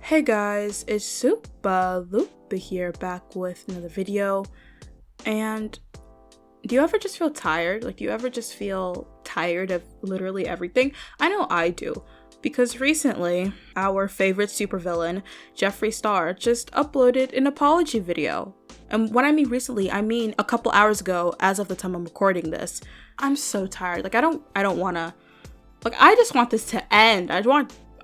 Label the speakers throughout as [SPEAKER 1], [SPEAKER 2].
[SPEAKER 1] Hey guys, it's Super Lupa here, back with another video. And do you ever just feel tired? Do you ever just feel tired of literally everything? I know I do, because recently our favorite supervillain, Jeffree Star, just uploaded an apology video. And when I mean recently, I mean a couple hours ago, as of the time I'm recording this. I'm so tired. I don't wanna, I just want this to end.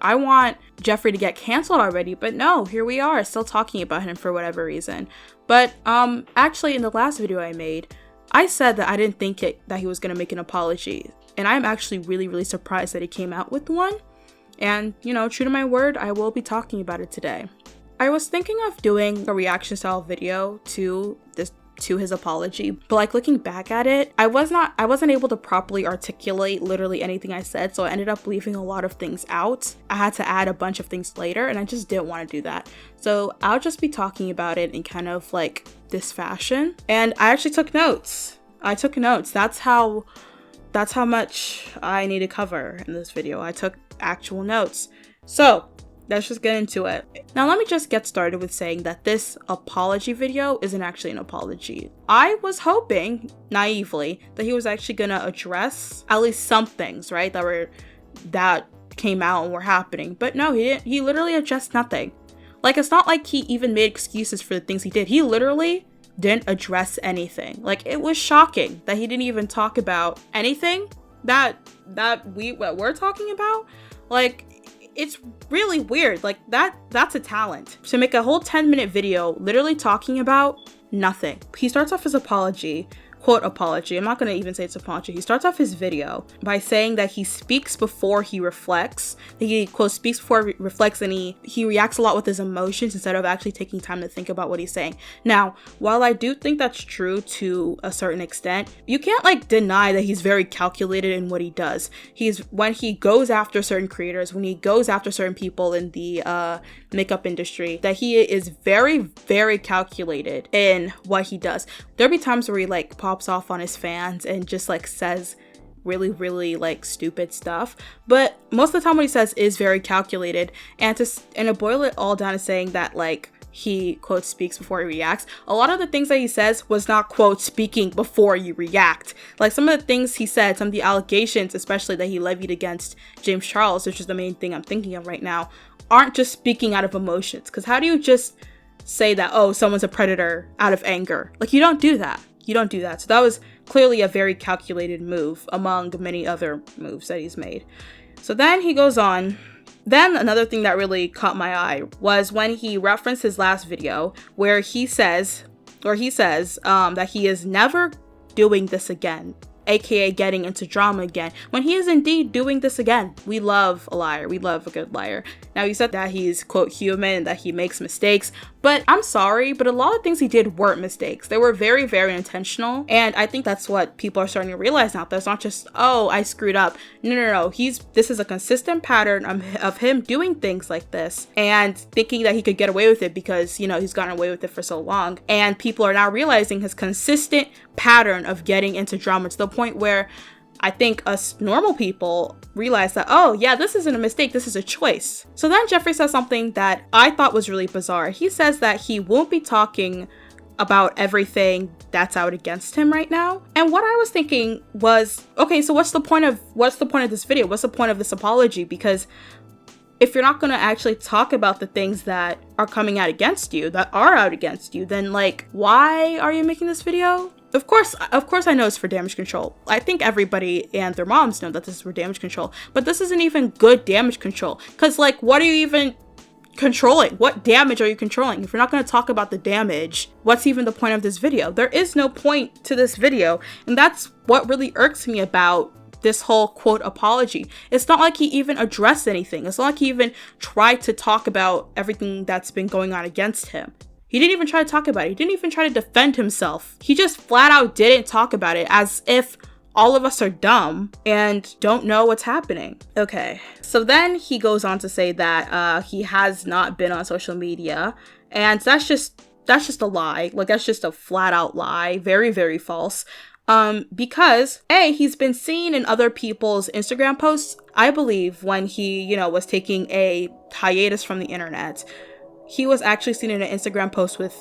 [SPEAKER 1] I want Jeffree to get canceled already, but no, here we are, still talking about him for whatever reason. But actually, in the last video I made, I said that I didn't think that he was gonna make an apology, and I'm actually really surprised that he came out with one. And true to my word, I will be talking about it today. I was thinking of doing a reaction style video to his apology, but looking back at it, I wasn't able to properly articulate literally anything I said, so I ended up leaving a lot of things out. I had to add a bunch of things later, and I just didn't want to do that. So I'll just be talking about it in kind of this fashion. And I actually took notes. That's how much I need to cover in this video. I took actual notes. So let's just get into it. Now, let me just get started with saying that this apology video isn't actually an apology. I was hoping, naively, that he was actually gonna address at least some things, right, that came out and were happening. But no, he didn't. He literally addressed nothing. It's not like he even made excuses for the things he did. He literally didn't address anything. It was shocking that he didn't even talk about anything that we're talking about. It's really weird. That's a talent. To make a whole 10-minute video literally talking about nothing. He starts off his apology, quote apology. I'm not going to even say it's apology. He starts off his video by saying that he speaks before he reflects. He, quote, speaks before he reflects, and he reacts a lot with his emotions instead of actually taking time to think about what he's saying. Now, while I do think that's true to a certain extent, you can't deny that he's very calculated in what he does. When he goes after certain creators, when he goes after certain people in the makeup industry, that he is very calculated in what he does. There'll be times where he pops off on his fans and just says really stupid stuff, but most of the time what he says is very calculated. And to boil it all down to saying that he, quote, speaks before he reacts, a lot of the things that he says was not, quote, speaking before you react. Some of the things he said, some of the allegations especially that he levied against James Charles, which is the main thing I'm thinking of right now, aren't just speaking out of emotions. Because how do you just say that, oh, someone's a predator out of anger? You don't do that. So that was clearly a very calculated move among many other moves that he's made. So then he goes on. Then another thing that really caught my eye was when he referenced his last video where he says that he is never doing this again, aka getting into drama again, when he is indeed doing this again. We love a liar. We love a good liar. Now, he said that he's, quote, human and that he makes mistakes, but I'm sorry, but a lot of things he did weren't mistakes. They were very intentional, and I think that's what people are starting to realize now. That's not just, oh, I screwed up. No. This is a consistent pattern of him doing things like this and thinking that he could get away with it because, he's gotten away with it for so long. And people are now realizing his consistent pattern of getting into drama to the point where I think us normal people realize that, oh yeah, this isn't a mistake, this is a choice. So then Jeffree says something that I thought was really bizarre. He says that he won't be talking about everything that's out against him right now. And what I was thinking was, okay, so what's the point of this video? What's the point of this apology? Because if you're not going to actually talk about the things that are coming out against you, then why are you making this video? Of course I know it's for damage control. I think everybody and their moms know that this is for damage control, but this isn't even good damage control. Cause what are you even controlling? What damage are you controlling? If you're not going to talk about the damage, what's even the point of this video? There is no point to this video. And that's what really irks me about this whole, quote, apology. It's not like he even addressed anything. It's not like he even tried to talk about everything that's been going on against him. He didn't even try to talk about it. He didn't even try to defend himself. He just flat out didn't talk about it, as if all of us are dumb and don't know what's happening. Okay, so then he goes on to say that he has not been on social media, and that's just a lie. That's just a flat out lie. Very false. Because he's been seen in other people's Instagram posts, I believe, when he, was taking a hiatus from the internet. He was actually seen in an Instagram post with,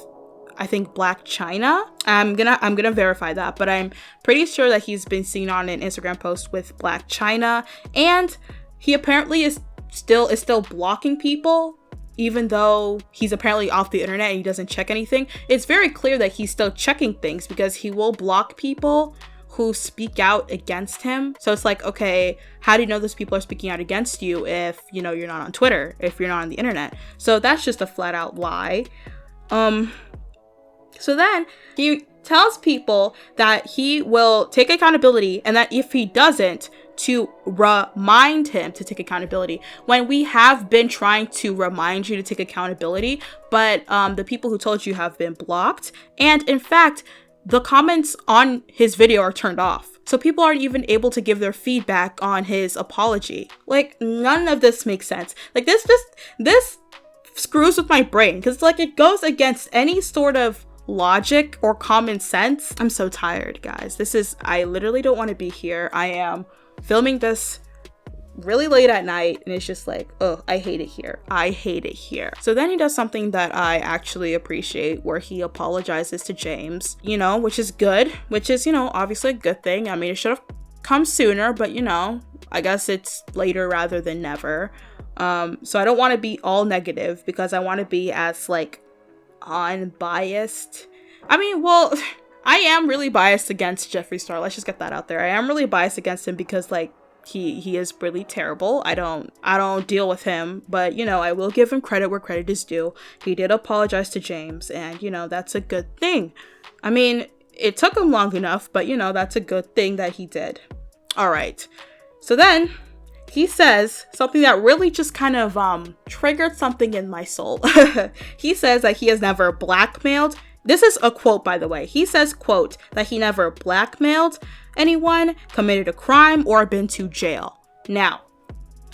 [SPEAKER 1] I think, Black China. I'm gonna verify that, but I'm pretty sure that he's been seen on an Instagram post with Black China, and he apparently is still blocking people, even though he's apparently off the internet and he doesn't check anything. It's very clear that he's still checking things, because he will block people who speak out against him. So it's like, okay, how do you know those people are speaking out against you if, you know, you're not on Twitter, if you're not on the internet? So that's just a flat out lie. So then he tells people that he will take accountability, and that if he doesn't, to remind him to take accountability, when we have been trying to remind you to take accountability, but the people who told you have been blocked. And in fact, the comments on his video are turned off. So people aren't even able to give their feedback on his apology. Like, none of this makes sense. Like, this screws with my brain, because like it goes against any sort of logic or common sense. I'm so tired, guys. I literally don't want to be here. I am filming this really late at night, and it's just like, oh, I hate it here. I hate it here. So then he does something that I actually appreciate, where he apologizes to James, you know, which is good, which is, you know, obviously a good thing. I mean, it should have come sooner, but you know, I guess it's later rather than never. So I don't want to be all negative, because I want to be as like unbiased. I mean, well, I am really biased against Jeffree Star. Let's just get that out there. I am really biased against him because like he is really terrible. I don't deal with him, but you know, I will give him credit where credit is due. He did apologize to James, and you know, that's a good thing. I mean, it took him long enough, but you know, that's a good thing that he did. All right. So then he says something that really just kind of triggered something in my soul. He says that he has never blackmailed. This is a quote, by the way. He says, quote, that he never blackmailed anyone, committed a crime, or been to jail. Now,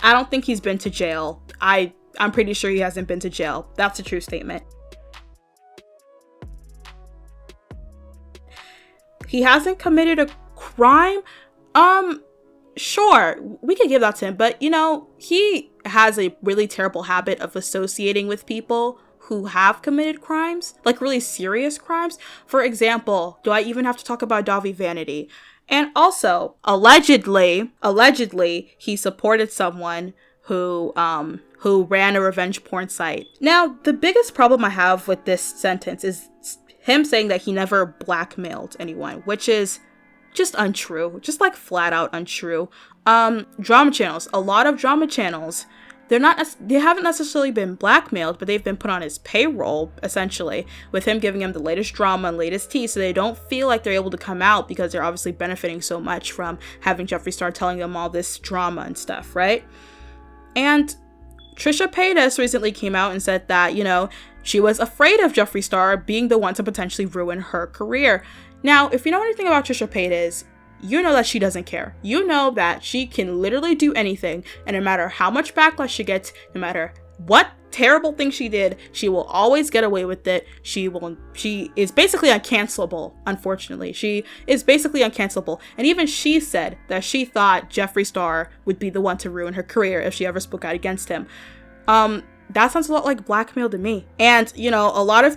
[SPEAKER 1] I don't think he's been to jail. I'm pretty sure he hasn't been to jail. That's a true statement. He hasn't committed a crime? Sure, we could give that to him, but you know, he has a really terrible habit of associating with people who have committed crimes, like really serious crimes. For example, do I even have to talk about Davi Vanity? And also, allegedly, he supported someone who ran a revenge porn site. Now, the biggest problem I have with this sentence is him saying that he never blackmailed anyone, which is just untrue, just like flat out untrue. Drama channels, a lot of drama channels, they haven't necessarily been blackmailed, but they've been put on his payroll, essentially, with him giving them the latest drama and latest tea, so they don't feel like they're able to come out, because they're obviously benefiting so much from having Jeffree Star telling them all this drama and stuff, right? And Trisha Paytas recently came out and said that, you know, she was afraid of Jeffree Star being the one to potentially ruin her career. Now, if you know anything about Trisha Paytas, you know that she doesn't care. You know that she can literally do anything, and no matter how much backlash she gets, no matter what terrible thing she did, she will always get away with it. She is basically uncancelable, unfortunately. She is basically uncancelable. And even she said that she thought Jeffree Star would be the one to ruin her career if she ever spoke out against him. That sounds a lot like blackmail to me. And, you know, a lot of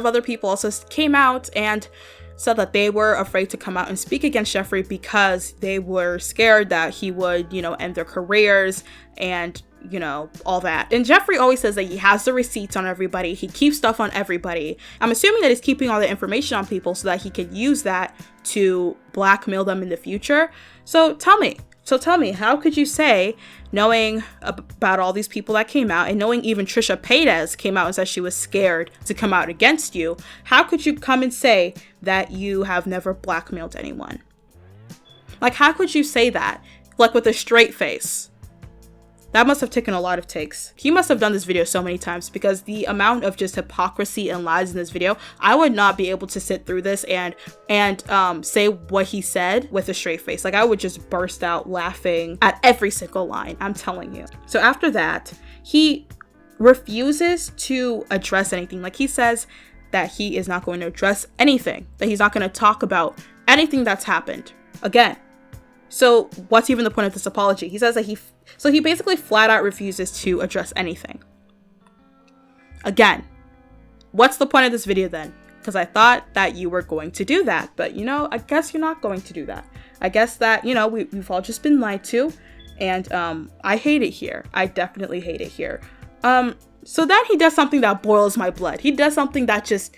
[SPEAKER 1] other people also came out and said that they were afraid to come out and speak against Jeffree because they were scared that he would, you know, end their careers and, you know, all that. And Jeffree always says that he has the receipts on everybody. He keeps stuff on everybody. I'm assuming that he's keeping all the information on people so that he could use that to blackmail them in the future. So tell me, how could you say, knowing about all these people that came out, and knowing even Trisha Paytas came out and said she was scared to come out against you, how could you come and say that you have never blackmailed anyone? Like, how could you say that, like, with a straight face? That must have taken a lot of takes. He must have done this video so many times, because the amount of just hypocrisy and lies in this video, I would not be able to sit through this and say what he said with a straight face. Like, I would just burst out laughing at every single line, I'm telling you. So after that, he refuses to address anything. Like, he says that he is not going to address anything, that he's not going to talk about anything that's happened. Again, So what's even the point of this apology? He says that he basically flat out refuses to address anything. Again, what's the point of this video then? Because I thought that you were going to do that, but I guess you're not going to do that. I guess that, we've all just been lied to, and I hate it here. I definitely hate it here. So then he does something that boils my blood. He does something that just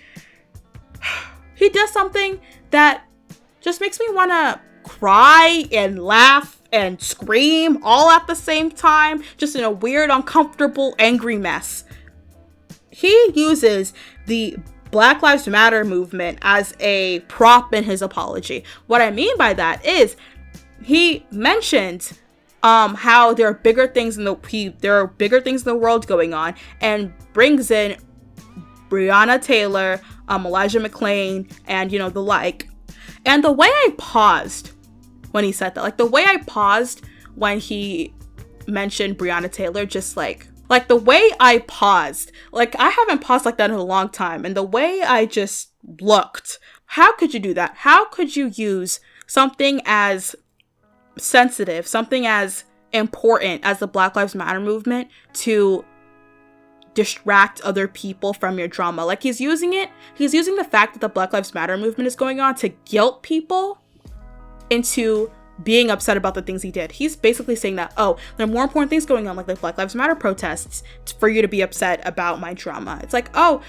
[SPEAKER 1] makes me want to cry and laugh and scream all at the same time, just in a weird, uncomfortable, angry mess. He uses the Black Lives Matter movement as a prop in his apology. What I mean by that is he mentioned how there are bigger things in the world going on, and brings in Breonna Taylor, Elijah McClain, and the like. And the way I paused when he said that, like the way I paused when he mentioned Breonna Taylor, just like the way I paused, like I haven't paused like that in a long time. And the way I just looked, how could you do that? How could you use something as sensitive, something as important as the Black Lives Matter movement to distract other people from your drama? Like he's using the fact that the Black Lives Matter movement is going on to guilt people into being upset about the things he did. He's basically saying that, oh, there are more important things going on, like the Black Lives Matter protests, for you to be upset about my drama. It's like, oh,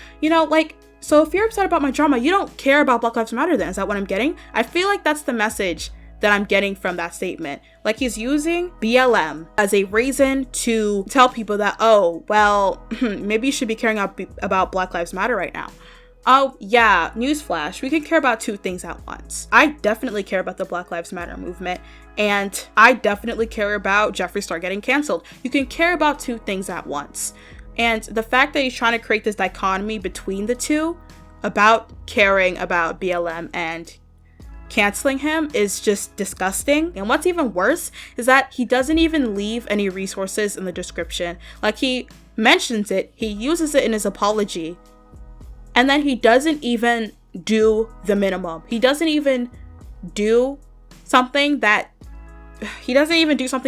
[SPEAKER 1] so if you're upset about my drama, you don't care about Black Lives Matter then. Is that what I'm getting? I feel like that's the message that I'm getting from that statement. Like he's using BLM as a reason to tell people that, oh, well, maybe you should be caring about Black Lives Matter right now. Oh, yeah, newsflash, we can care about two things at once. I definitely care about the Black Lives Matter movement, and I definitely care about Jeffree Star getting canceled. You can care about two things at once. And the fact that he's trying to create this dichotomy between the two, about caring about BLM and canceling him, is just disgusting. And what's even worse is that he doesn't even leave any resources in the description. Like he mentions it, he uses it in his apology, and then he doesn't even do the minimum. He doesn't even do something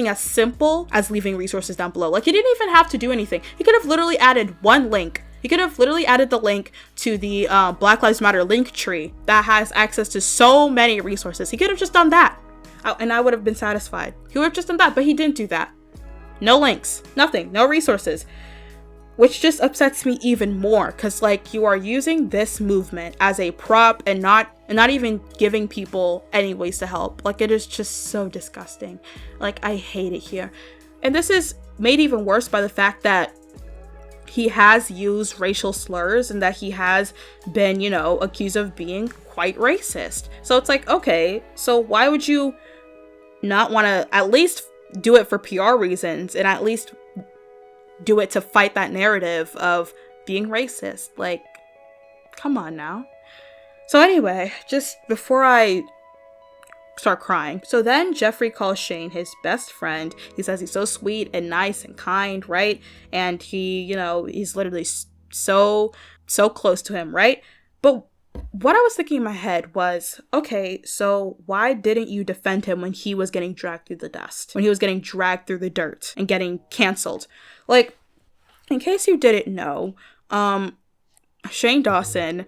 [SPEAKER 1] as simple as leaving resources down below. Like he didn't even have to do anything. He could have literally added one link. He could have literally added the link to the Black Lives Matter link tree that has access to so many resources. He could have just done that, and I would have been satisfied. He would have just done that, but he didn't do that. No links, nothing, no resources. Which just upsets me even more, because like you are using this movement as a prop and not even giving people any ways to help. Like it is just so disgusting. Like I hate it here. And this is made even worse by the fact that he has used racial slurs and that he has been, accused of being quite racist. So it's like, okay, so why would you not want to at least do it for PR reasons and at least do it to fight that narrative of being racist? Like, come on now. So anyway, just before I start crying, so then Jeffree calls Shane his best friend. He says he's so sweet and nice and kind, right? And he, he's literally so close to him, right? But what I was thinking in my head was, okay, so why didn't you defend him when he was getting dragged through the dust, when he was getting dragged through the dirt and getting canceled? Like, in case you didn't know, Shane Dawson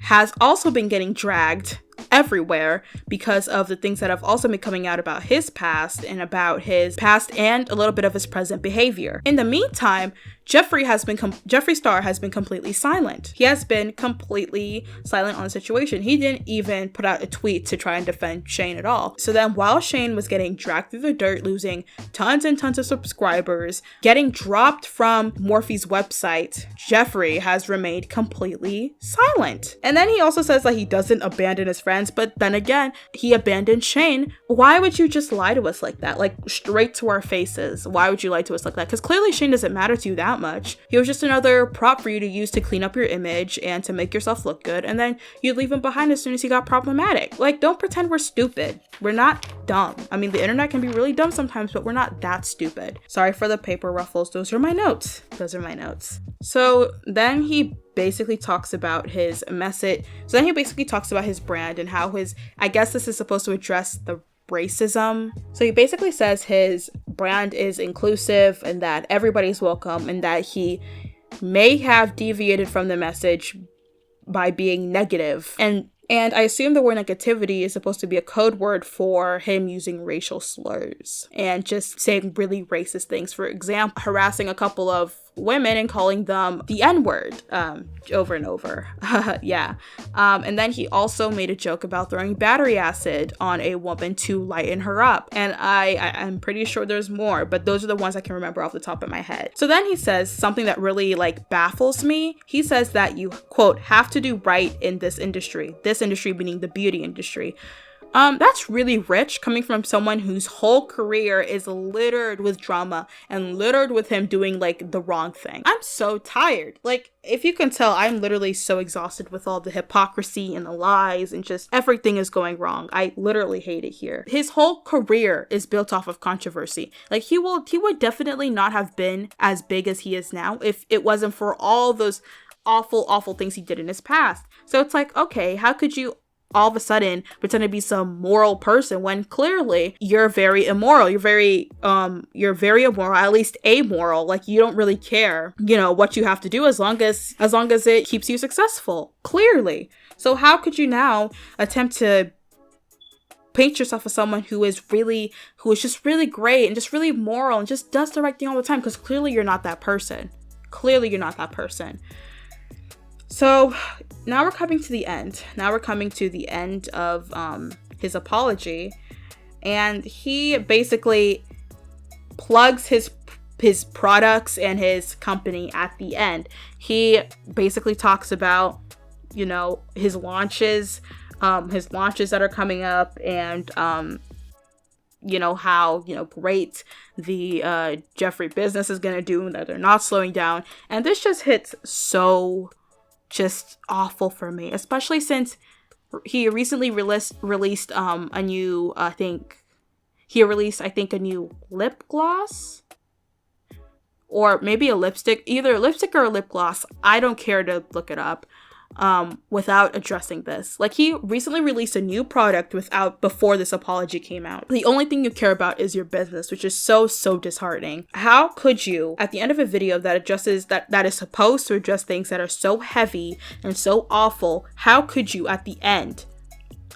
[SPEAKER 1] has also been getting dragged everywhere because of the things that have also been coming out about his past and a little bit of his present behavior. In the meantime, Jeffree Star has been completely silent. He has been completely silent on the situation. He didn't even put out a tweet to try and defend Shane at all. So then while Shane was getting dragged through the dirt, losing tons and tons of subscribers, getting dropped from Morphe's website, Jeffree has remained completely silent. And then he also says that he doesn't abandon his friends, but then again, he abandoned Shane. Why would you just lie to us like that? Like straight to our faces. Why would you lie to us like that? Because clearly Shane doesn't matter to you that much. He was just another prop for you to use to clean up your image and to make yourself look good, and then you'd leave him behind as soon as he got problematic. Like, don't pretend we're stupid. We're not dumb. I mean, the internet can be really dumb sometimes, but we're not that stupid. Sorry for the paper ruffles. Those are my notes. So then he basically talks about his message. So then he basically talks about his brand and how I guess this is supposed to address the racism. So he basically says his brand is inclusive and that everybody's welcome, and that he may have deviated from the message by being negative. And I assume the word negativity is supposed to be a code word for him using racial slurs and just saying really racist things. For example, harassing a couple of women and calling them the N-word over and over. Yeah. And then he also made a joke about throwing battery acid on a woman to lighten her up. And I'm pretty sure there's more, but those are the ones I can remember off the top of my head. So then he says something that really like baffles me. He says that you, quote, have to do right in this industry meaning the beauty industry. That's really rich coming from someone whose whole career is littered with drama and littered with him doing like the wrong thing. I'm so tired. Like, if you can tell, I'm literally so exhausted with all the hypocrisy and the lies and just everything is going wrong. I literally hate it here. His whole career is built off of controversy. Like, he would definitely not have been as big as he is now if it wasn't for all those awful things he did in his past. So it's like, okay, how could you all of a sudden pretend to be some moral person when clearly you're very immoral? You're very immoral, at least amoral. Like, you don't really care, what you have to do as long as it keeps you successful, clearly. So how could you now attempt to paint yourself as someone who is just really great and just really moral and just does the right thing all the time? Because clearly you're not that person. So now we're coming to the end. Of his apology, and he basically plugs his products and his company at the end. He basically talks about, his launches that are coming up, and how great the Jeffree business is gonna do, and that they're not slowing down. And this just hits so just awful for me, especially since he recently released a new a new lip gloss, or maybe a lipstick, either a lipstick or a lip gloss. I don't care to look it up without addressing this. Like, he recently released a new product before this apology came out. The only thing you care about is your business, which is so disheartening. How could you, at the end of a video that is supposed to address things that are so heavy and so awful, how could you at the end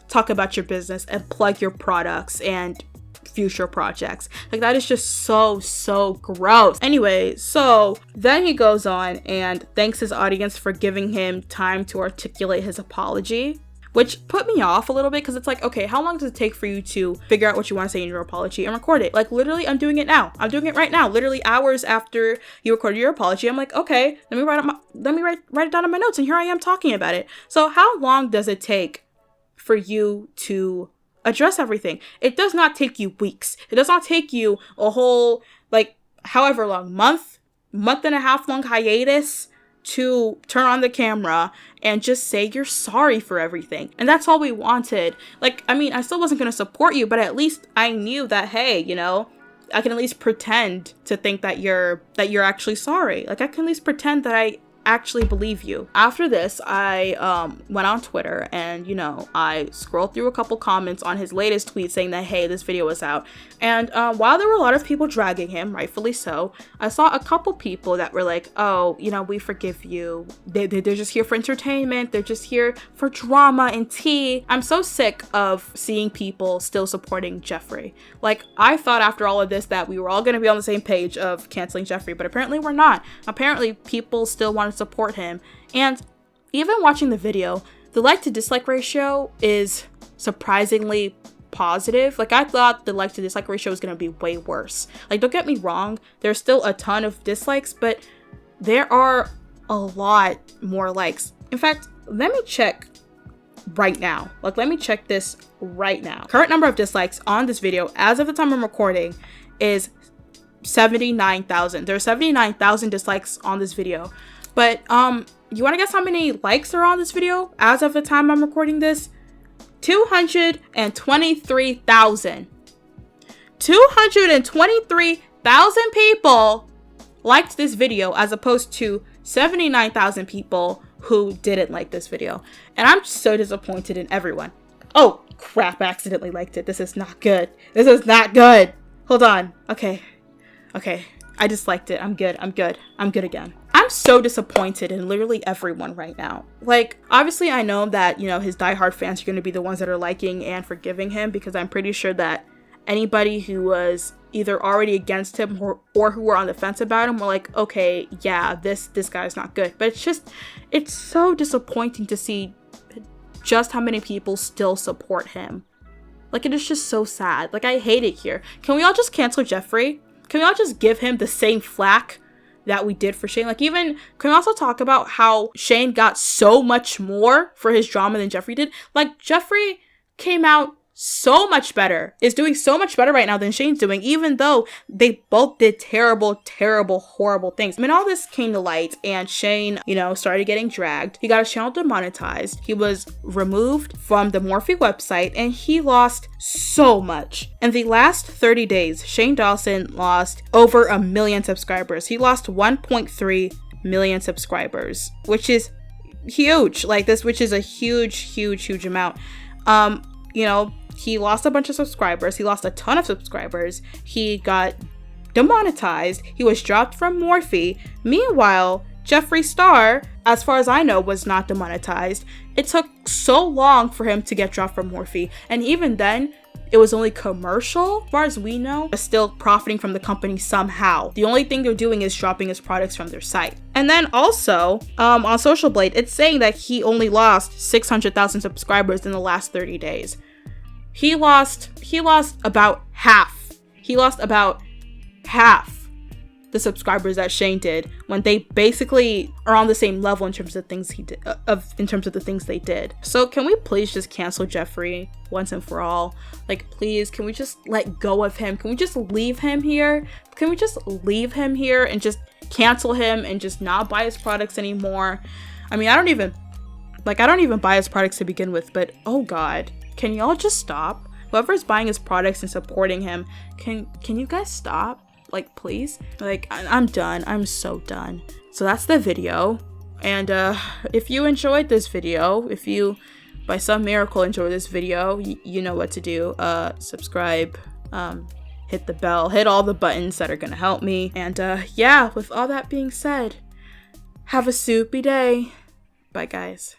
[SPEAKER 1] talk about your business and plug your products and future projects? Like, that is just so gross. Anyway, so then he goes on and thanks his audience for giving him time to articulate his apology, which put me off a little bit, because it's like, okay, how long does it take for you to figure out what you want to say in your apology and record it? Like, literally, I'm doing it now. I'm doing it right now, literally hours after you recorded your apology. I'm like, okay, let me write it down in my notes, and here I am talking about it. So how long does it take for you to address everything? It does not take you weeks. It does not take you a whole, however long, month and a half long hiatus to turn on the camera and just say you're sorry for everything. And that's all we wanted. I still wasn't going to support you, but at least I knew that, hey, I can at least pretend to think that you're actually sorry. Like, I can at least pretend that I actually believe you. After this, I went on Twitter and I scrolled through a couple comments on his latest tweet saying that, hey, this video was out. And while there were a lot of people dragging him, rightfully so, I saw a couple people that were like, oh, we forgive you. They're just here for entertainment. They're just here for drama and tea. I'm so sick of seeing people still supporting Jeffree. Like, I thought after all of this that we were all going to be on the same page of canceling Jeffree, but apparently we're not. Apparently people still want to support him. And even watching the video, the like to dislike ratio is surprisingly positive. Like, I thought the like to dislike ratio was going to be way worse. Like, don't get me wrong, there's still a ton of dislikes, but there are a lot more likes. In fact, let me check right now. Let me check this right now. Current number of dislikes on this video as of the time I'm recording is 79,000. There are 79,000 dislikes on this video. But you want to guess how many likes are on this video as of the time I'm recording this? 223,000. 223,000 people liked this video, as opposed to 79,000 people who didn't like this video. And I'm so disappointed in everyone. Oh, crap, I accidentally liked it. This is not good. This is not good. Hold on. Okay. I just liked it. I'm good. I'm good again. I'm so disappointed in literally everyone right now. Like, obviously I know that, his diehard fans are going to be the ones that are liking and forgiving him, because I'm pretty sure that anybody who was either already against him or who were on the fence about him were like, okay, yeah, this guy's not good. But it's so disappointing to see just how many people still support him. Like, it is just so sad. Like, I hate it here. Can we all just cancel Jeffree? Can we all just give him the same flack that we did for Shane? Like, even, can we also talk about how Shane got so much more for his drama than Jeffree did? Like, Jeffree came out so much better, is doing so much better right now than Shane's doing, even though they both did terrible, horrible things. I mean, all this came to light and Shane, started getting dragged. He got his channel demonetized. He was removed from the Morphe website and he lost so much. In the last 30 days, Shane Dawson lost over 1 million subscribers. He lost 1.3 million subscribers, which is huge. Which is a huge amount. He lost a bunch of subscribers. He lost a ton of subscribers. He got demonetized. He was dropped from Morphe. Meanwhile, Jeffree Star, as far as I know, was not demonetized. It took so long for him to get dropped from Morphe. And even then, it was only commercial, as far as we know, but still profiting from the company somehow. The only thing they're doing is dropping his products from their site. And then also, on Social Blade, it's saying that he only lost 600,000 subscribers in the last 30 days. He lost about half. He lost about half the subscribers that Shane did, when they basically are on the same level in terms of things he did, in terms of the things they did. So can we please just cancel Jeffree once and for all? Like, please, can we just let go of him? Can we just leave him here? Can we just leave him here and just cancel him and just not buy his products anymore? I mean, I don't even buy his products to begin with, but oh God. Can y'all just stop? Whoever's buying his products and supporting him, can you guys stop? Like, please? Like, I'm done. I'm so done. So that's the video. And if you enjoyed this video, if you by some miracle enjoy this video, you know what to do. Subscribe, hit the bell, hit all the buttons that are gonna help me. And yeah, with all that being said, have a soupy day. Bye guys.